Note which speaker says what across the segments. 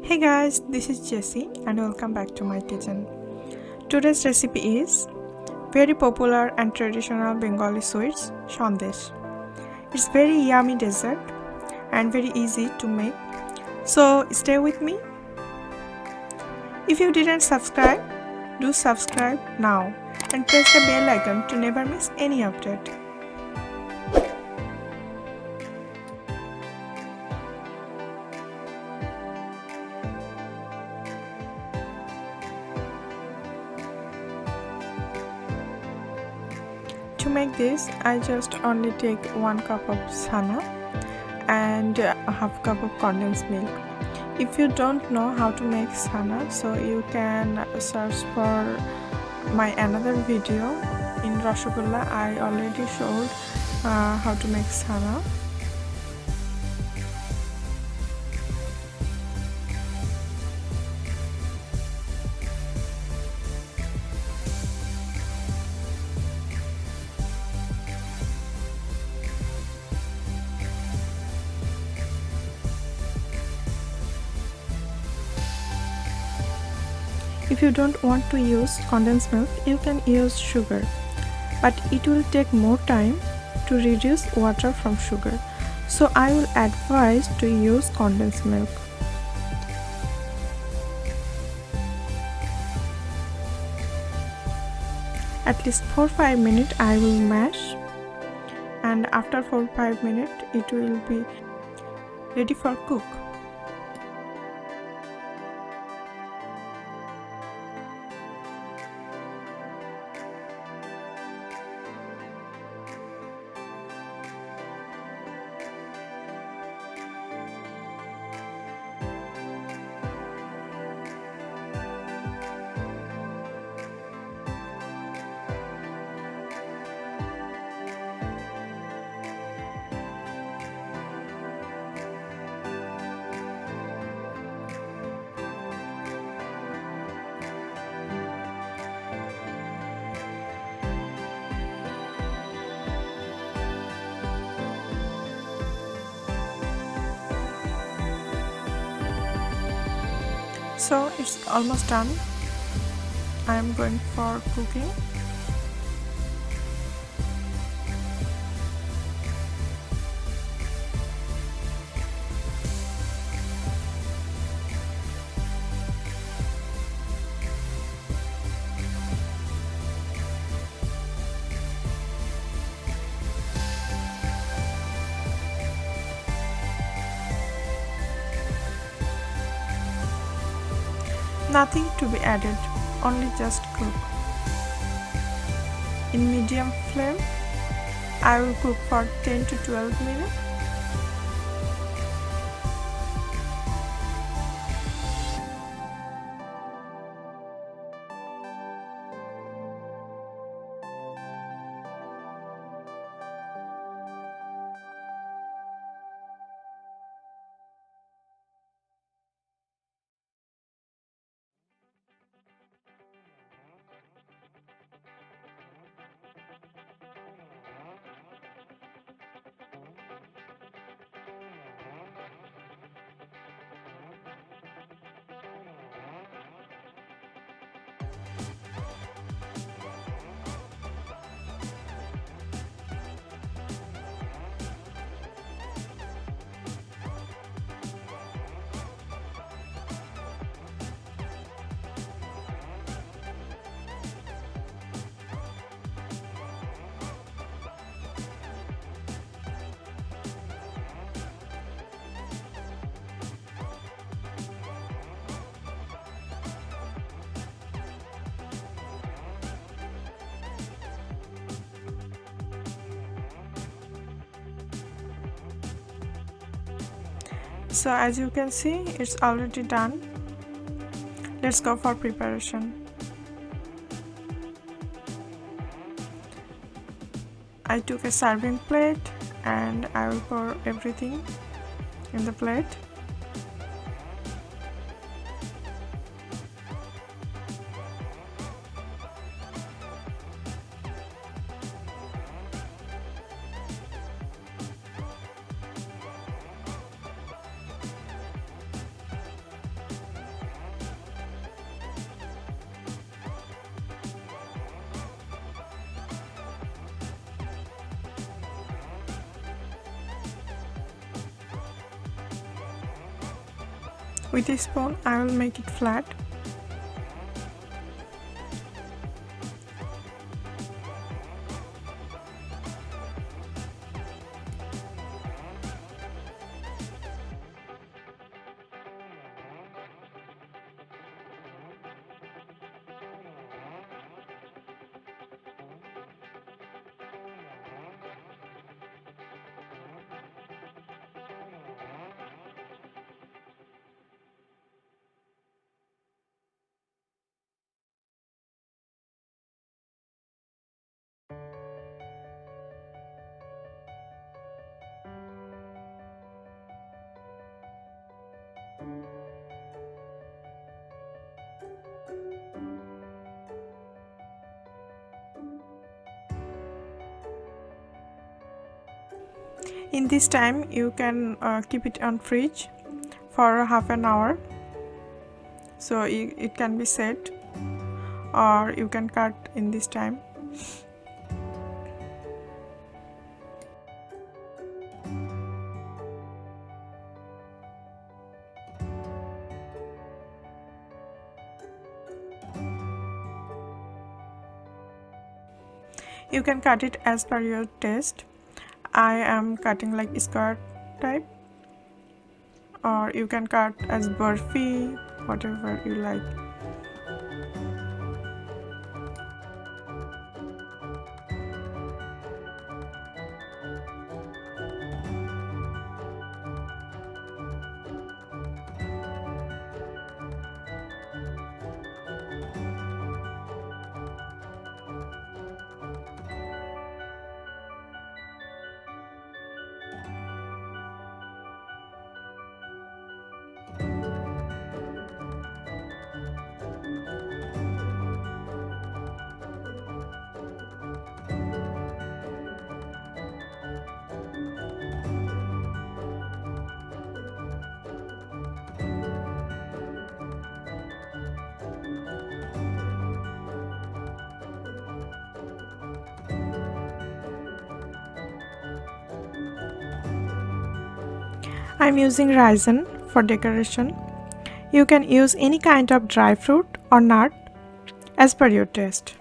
Speaker 1: Hey guys, this is Jessie and welcome back to my kitchen. Today's recipe is very popular and traditional Bengali sweets, Sandesh. It's very yummy dessert and very easy to make. So stay with me. If you didn't subscribe, do subscribe now and press the bell icon to never miss any update. To make this, I just only take 1 cup of sana and a half cup of condensed milk. If you don't know how to make sana, so you can search for my another video in Rasgulla. I already showed how to make sana. If you don't want to use condensed milk, you can use sugar, but it will take more time to reduce water from sugar. So I will advise to use condensed milk. At least 4-5 minutes I will mash, and after 4-5 minutes it will be ready for cook. So it's almost done. I am going for cooking. Nothing to be added, only just cook. In medium flame, I will cook for 10 to 12 minutes. So as you can see, it's already done. Let's go for preparation. I took a serving plate and I will pour everything in the plate. With a spoon, I will make it flat. In this time, you can keep it on fridge for half an hour, so it can be set, or you can cut in this time. You can cut it as per your taste. I am cutting like skirt type, or you can cut as burfi, whatever you like. I'm using raisin for decoration. You can use any kind of dry fruit or nut as per your taste.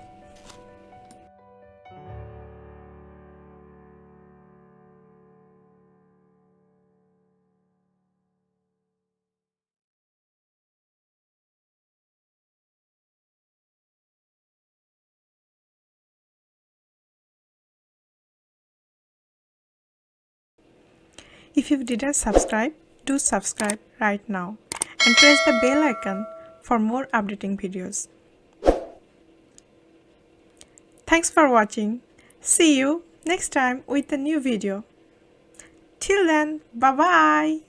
Speaker 1: If you didn't subscribe, do subscribe right now and press the bell icon for more updating videos. Thanks for watching. See you next time with a new video. Till then, bye bye.